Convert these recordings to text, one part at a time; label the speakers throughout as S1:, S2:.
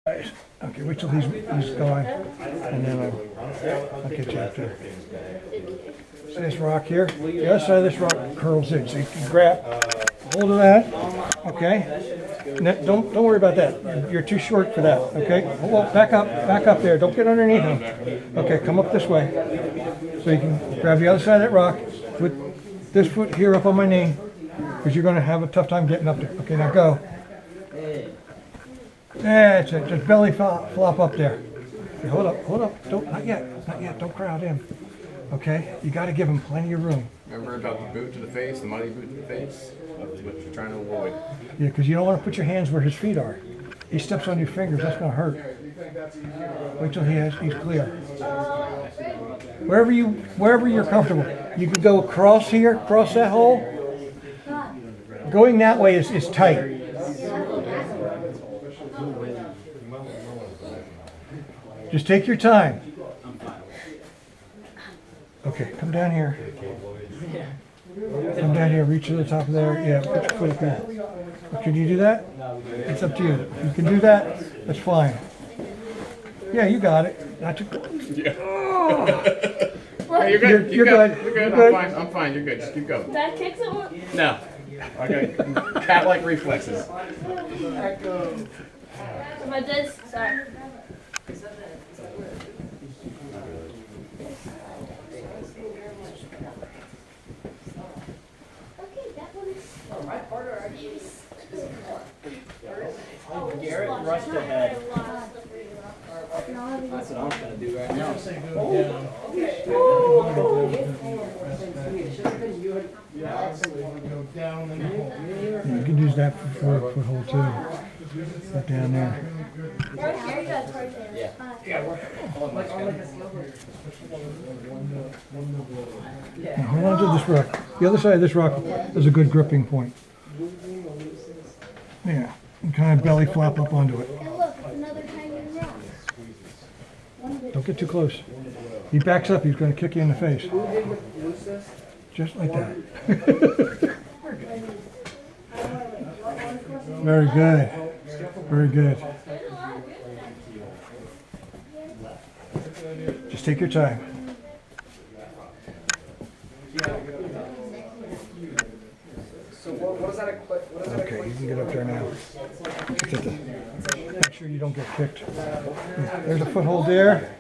S1: Okay, wait till he's gone, and then I'll get you up there. So this rock here, the other side of this rock curls in, so you can grab hold of that, okay? Don't worry about that. You're too short for that, okay? Hold on, back up there. Don't get underneath him. Okay, come up this way. So you can grab the other side of that rock, put this foot here up on my knee, because you're going to have a tough time getting up there. Okay, now go. That's it. Just belly flop up there. Okay, hold up. Don't, not yet. Don't crowd in. Okay, you got to give him plenty of room.
S2: Remember about the boot to the face, the muddy boot to the face? That's what you're trying to avoid.
S1: Yeah, because you don't want to put your hands where his feet are. He steps on your fingers, that's going to hurt. Wait till he's clear. Wherever you're comfortable. You can go across here, across that hole. Going that way is tight. Just take your time. Okay, come down here. Come down here, reach to the top of there. Yeah, put your foot up here. Can you do that? It's up to you. If you can do that, that's fine. Yeah, you got it. Not too close. Yeah. Oh.
S2: Hey, you're good.
S1: You're good.
S2: You're good. I'm fine. You're good. Just keep going.
S3: That kicks it?
S2: No. Okay. Cat-like reflexes.
S3: If I did, sorry.
S4: Garrett rushed ahead. That's what I'm going to do right now.
S1: You can use that for a foothold too. Right down there. Now hold on to this rock. The other side of this rock is a good gripping point. Yeah, and kind of belly flop up onto it.
S3: And look, another tiny rock.
S1: Don't get too close. He backs up, he's going to kick you in the face. Just like that. Very good. Very good. Just take your time. Okay, you can get up there now. Make sure you don't get kicked. There's a foothold there.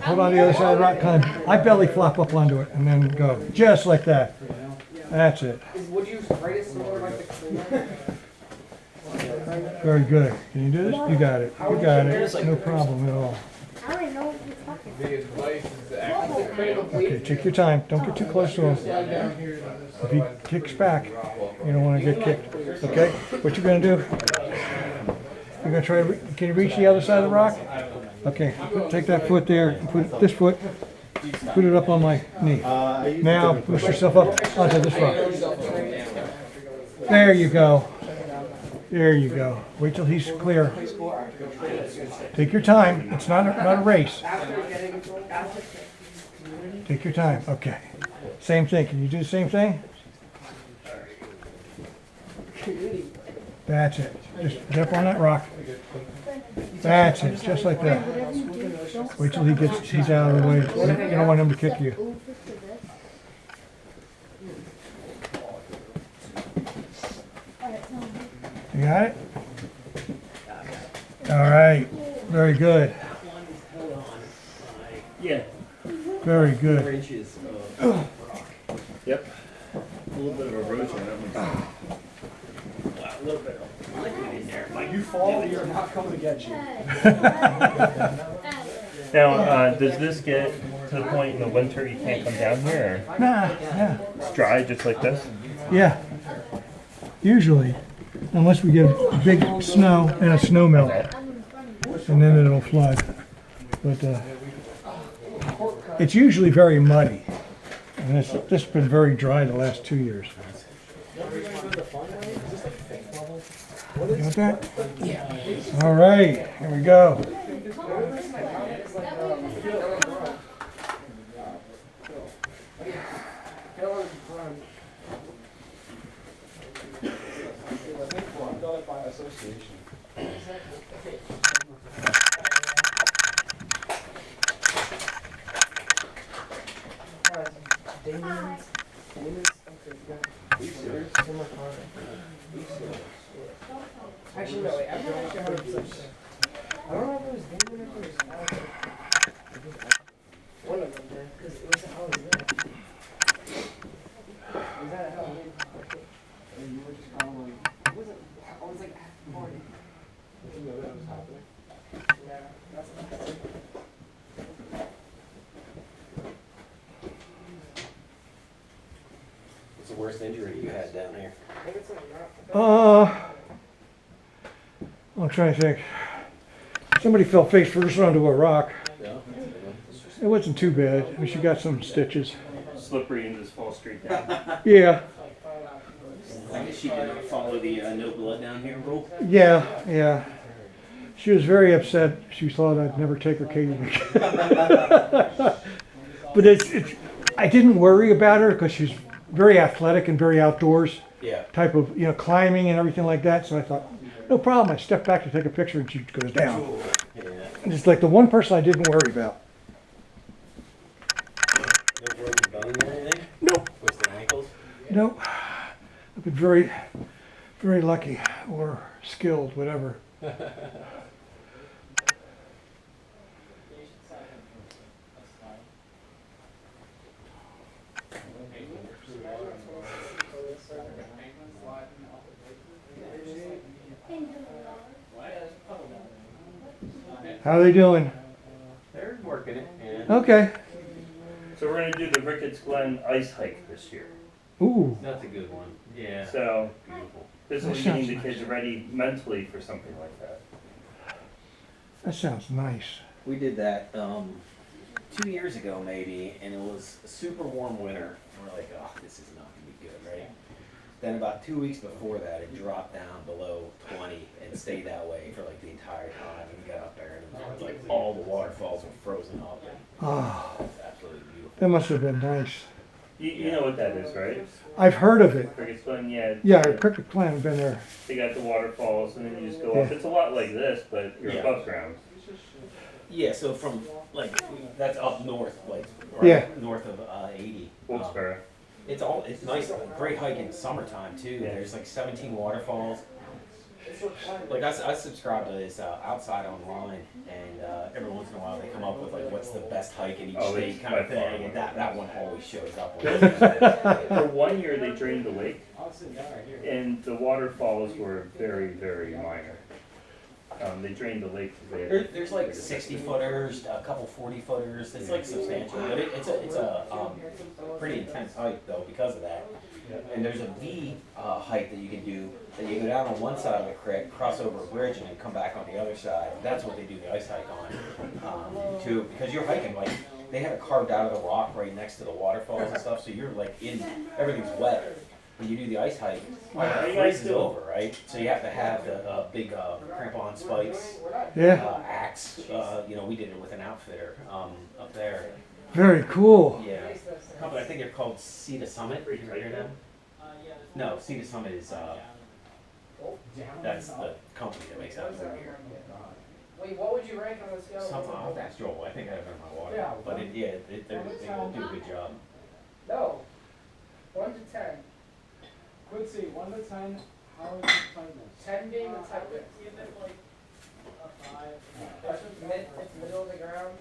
S1: Hold on to the other side of the rock. Kind of, I belly flop up onto it and then go. Just like that. That's it. Very good. Can you do this? You got it. You got it. No problem at all.
S3: I don't even know what you're talking about.
S1: Okay, take your time. Don't get too close to him. If he kicks back, you don't want to get kicked. Okay? What you're going to do, you're going to try to, can you reach the other side of the rock? Okay, take that foot there, and put this foot, put it up on my knee. Now, push yourself up onto this rock. There you go. There you go. Wait till he's clear. Take your time. It's not a race. Take your time. Okay. Same thing. Can you do the same thing? That's it. Just get up on that rock. That's it. Just like that. Wait till he's out of the way. You don't want him to kick you. You got it? All right. Very good.
S4: Yeah.
S1: Very good.
S4: Inches
S2: Yep.
S4: a little bit of erosion. Wow, a little bit of liquid in there. Like you fall, you're not coming to get you.
S5: Now, does this get to the point in the winter you can't come down here? Or
S1: Nah,
S5: it's dry just like this?
S1: yeah. Usually, unless we get big snow and a snow melt, and then it'll flood. But it's usually very muddy, and this has been very dry the last 2 years. You got that? Yeah. All right, here we go.
S3: in my car. Actually, no, wait, I'm not actually 100% sure. I don't know if it was Damon or if it was Alex. One of them did, because it was Halloween. Was that a Halloween? And you were just calling. It wasn't. I was like at the party. Did you know that was happening? Yeah, that's not happening.
S6: What's the worst injury you had down here?
S3: I think it's like not.
S1: I'm trying to think. Somebody fell face first onto a rock.
S6: No?
S1: It wasn't too bad. I mean, she got some stitches.
S5: Slippery and just fall straight down.
S1: Yeah,
S6: I guess she did not follow the no blood down here rule.
S1: yeah. She was very upset. She thought I'd never take her Katie. But I didn't worry about her because she's very athletic and very outdoors
S6: Yeah.
S1: type of, climbing and everything like that. So I thought, no problem. I stepped back to take a picture and she goes down.
S6: Yeah.
S1: And it's like the one person I didn't worry about.
S6: No broken bones or anything?
S1: Nope.
S6: Twisted ankles?
S1: Nope. I've been very, very lucky or skilled, whatever. How are they doing?
S6: They're working it. Yeah.
S1: Okay.
S5: So we're gonna do the Ricketts Glen ice hike this year.
S1: Ooh.
S6: That's a good one. Yeah.
S5: So
S6: Beautiful.
S5: this
S1: That
S5: is getting the
S1: sounds
S5: kids ready mentally for something like that.
S1: That sounds nice.
S6: We did that 2 years ago maybe, and it was a super warm winter. And we're like, oh, this is not gonna be good, right? Then about 2 weeks before that, it dropped down below 20 and stayed that way for like the entire time. And we got up there and it was like all the waterfalls were frozen up. And
S1: Ah,
S6: it's absolutely beautiful.
S1: that must have been nice.
S5: You know what that is, right?
S1: I've heard of it.
S5: Ricketts Glen, yeah.
S1: Yeah, Cricket Clan have been there.
S5: They got the waterfalls and then you just go up.
S1: Yeah.
S5: It's a lot like this, but you're
S6: Yeah.
S5: above ground.
S6: Yeah, so from like that's up north, like right
S1: Yeah.
S6: north of 80.
S5: Wilkes-Barre.
S6: It's nice, great hike in summertime too.
S5: Yeah.
S6: There's like 17 waterfalls. Like I subscribe to this Outside Online, and every once in a while they come up with like what's the best hike in each
S5: Oh,
S6: state
S5: it's
S6: kind of
S5: by far
S6: thing, and that one always shows up.
S5: For 1 year, they drained the lake, and the waterfalls were very, very minor. They drained the lake.
S6: There's like 60 footers, a couple 40 footers. It's like substantial, but it's a pretty intense hike though because of that. And there's a V hike that you can do. That you go down on one side of the creek, cross over a bridge, and then come back on the other side. That's what they do the ice hike on, too. Because you're hiking like they have it carved out of the rock right next to the waterfalls and stuff. So you're like everything's wet. When you do the ice hike, it freezes over, right? So you have to have the big crampon spikes,
S1: Yeah,
S6: axe. We did it with an outfitter up there.
S1: very cool.
S6: Yeah, company, I think they're called Sea to Summit. You hear them? No, Sea to Summit is that's the company that makes that over here.
S3: Wait, what would you rank on the scale?
S6: Something I'll have to ask Joel. I think I have it in my water,
S3: Yeah.
S6: but they do a good job.
S3: No. 1 to 10.
S4: Quincy, 1 to 10, how would you find this?
S3: 10 being the toughest. That's it's middle of the ground.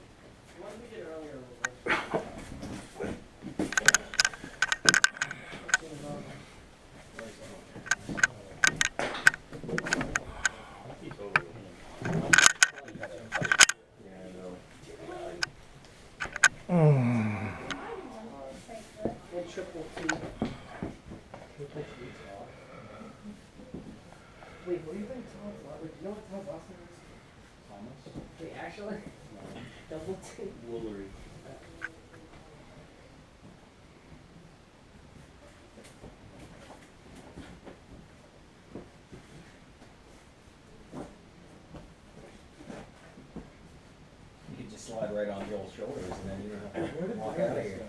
S3: What triple T? Wait, what do you think Tom's last? Wait, do you know what Tom's last name is? Thomas. Wait, actually? Double T.
S6: Woolery. You could just slide right on Joel's shoulders, and then you don't have to walk out of here.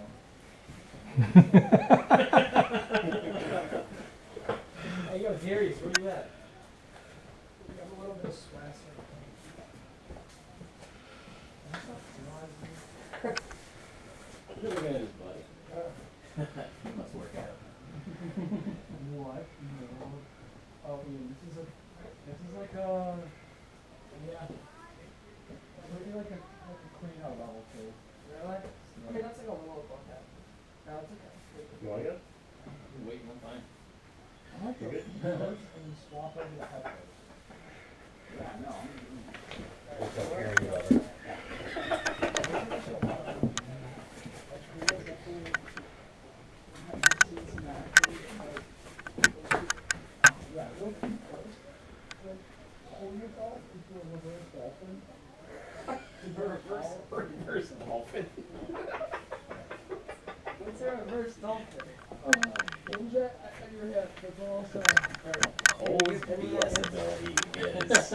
S4: Hey, yo, Darius, where you at?
S3: We have a little bit of swag.
S6: Look at his butt. He must work out.
S3: What? No. Oh, yeah, this is like a, yeah. Maybe like a clean out level too. Really? Okay, that's like a little bucket. No, it's okay.
S5: You want to go?
S6: Wait, I'm fine.
S3: I like
S5: You
S3: the
S5: good?
S3: headers and you swap over the headers. Yeah, no.
S6: Reverse dolphin.
S3: What's a reverse dolphin? What was that at your head? That's also.
S6: Cole's BS ability is.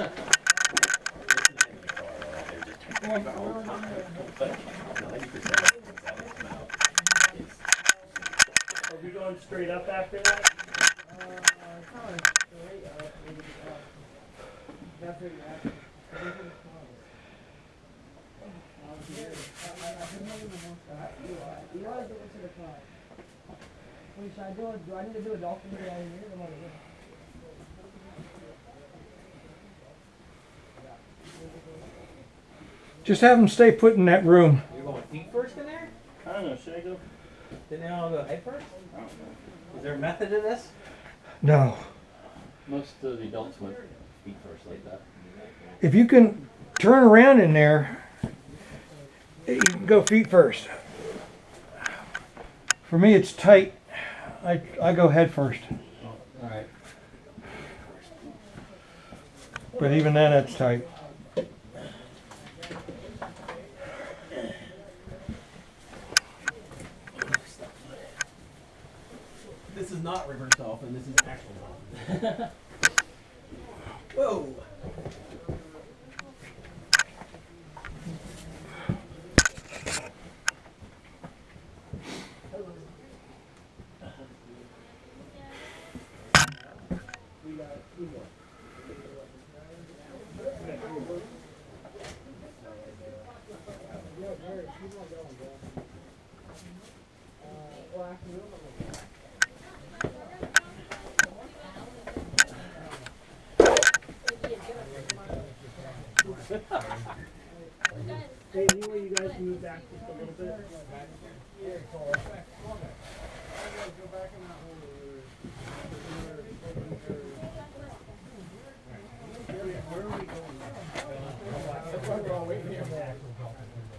S6: But 90% of things out of his mouth is.
S5: Are we going straight up after that?
S3: Kind of straight up. That's what you have. Should I do I need to do a dolphin to get out of here? Or what is it?
S1: Just have them stay put in that room.
S7: You're going feet first in there?
S5: I don't know, should I go?
S7: Didn't they all go head first? Is there a method to this?
S1: No.
S8: Most of the adults went feet first like that.
S1: If you can turn around in there, you can go feet first. For me, it's tight. I go head first.
S8: Alright.
S1: But even then, it's tight.
S7: This is not reverse dolphin, this is actual dolphin. Whoa!
S5: Hey, anyway, you guys move back just a little bit.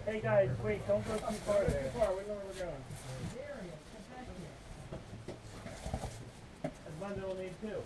S5: Hey guys, wait, don't go too far there. We know where we're going. That's my middle name too.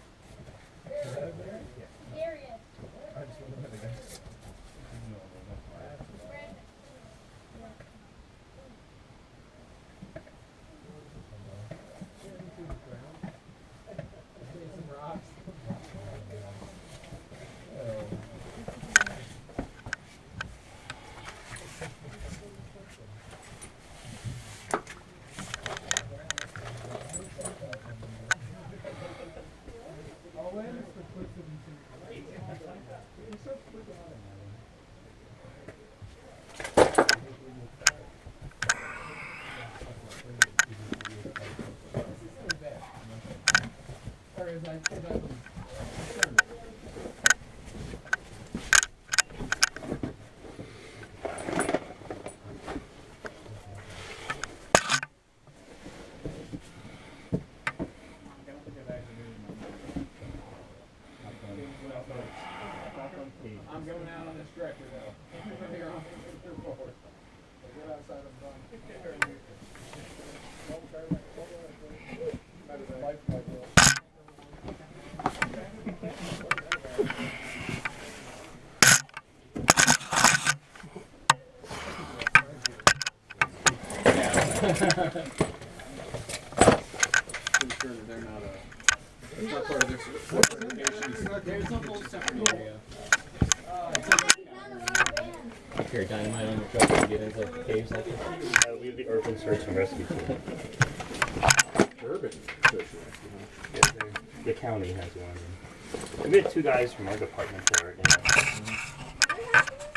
S3: I'm going out on this stretcher though. Here, I'm forward. Get outside of the
S8: There's a whole separate area. Carry dynamite on your truck and get into the cave section.
S5: We have the urban search and rescue team.
S2: Urban.
S5: The county has one. We had two guys from our department for it.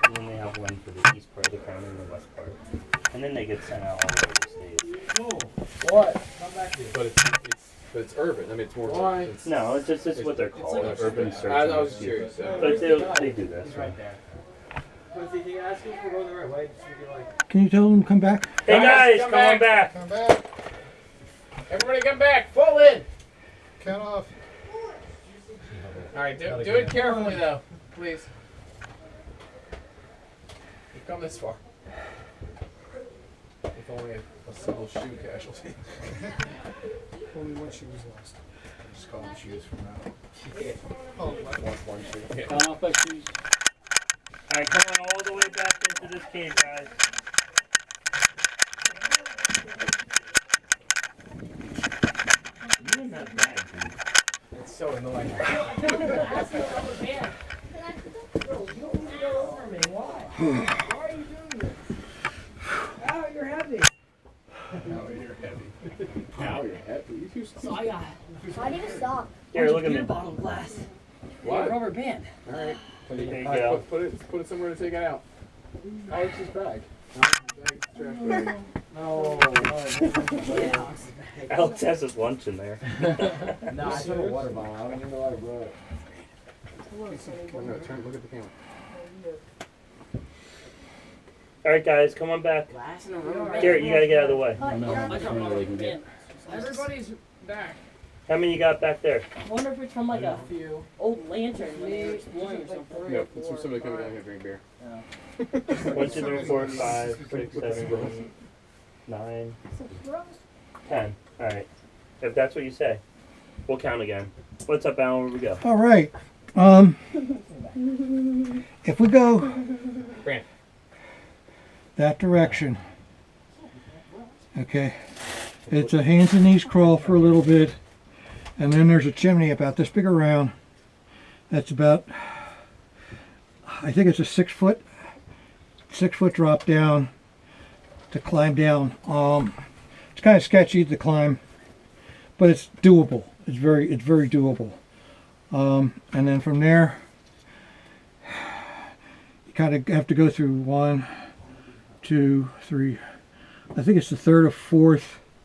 S5: And then they have one for the east part of the county and the west part. And then they get sent out all over the state.
S3: What? Come back here.
S2: But it's But it's urban. I mean, it's more.
S3: Why?
S2: It's,
S5: No, it's just it's what they're called, urban search.
S2: I
S5: and
S2: was
S5: rescue.
S2: curious.
S5: But they do this. Right?
S7: But if you ask if we're going the right way, just be like,
S1: Can you tell them to come back?
S5: Hey guys, come on back.
S9: Come back.
S2: Everybody come back. Full in.
S9: Count off.
S2: All right, do it carefully though, please. You've come this far. With only a single shoe casualty.
S9: Only one shoe was lost.
S2: Just call them shoes from now.
S9: Oh,
S2: One shoe. Yeah.
S3: Count off by shoes.
S5: Alright, come on all the way back into this cave, guys. You're not bad, dude.
S2: It's so annoying.
S3: Oh, you're heavy.
S2: Now you're heavy. Now you're heavy. You too
S3: So I got.
S10: Why do you stop?
S5: Here, look at me.
S3: Beer bottle glass.
S2: What?
S3: Rubber band.
S2: All right.
S5: There you
S2: All right,
S5: go.
S2: put it somewhere to take it out. Alex's bag. Trash bag.
S3: No. Yeah.
S5: Alex has his lunch in there.
S3: No, I have a water bottle. I don't even know I brought it.
S2: Look at the camera.
S5: Alright guys, come on back.
S3: Glass and a rubber band.
S5: Garrett, you gotta get out of the way.
S10: Oh,
S8: No,
S10: yeah.
S8: it's the only way we can get.
S3: Everybody's back.
S5: How many you got back there?
S11: I wonder if it's from like a
S3: Few.
S11: old lantern when they were exploring or something.
S2: No, it's from somebody coming down here to drink beer.
S5: 1, 2, 3, 4, 5, 6, 7, 9, 10. Alright. If that's what you say, we'll count again. What's up, Alan? Where we go?
S1: All right. If we go that direction, okay, it's a hands and knees crawl for a little bit, and then there's a chimney about this big around. That's about, I think it's a 6 foot drop down to climb down. It's kind of sketchy to climb, but it's doable. It's very doable. And then from there, you kind of have to go through 1, 2, 3. I think it's the third or fourth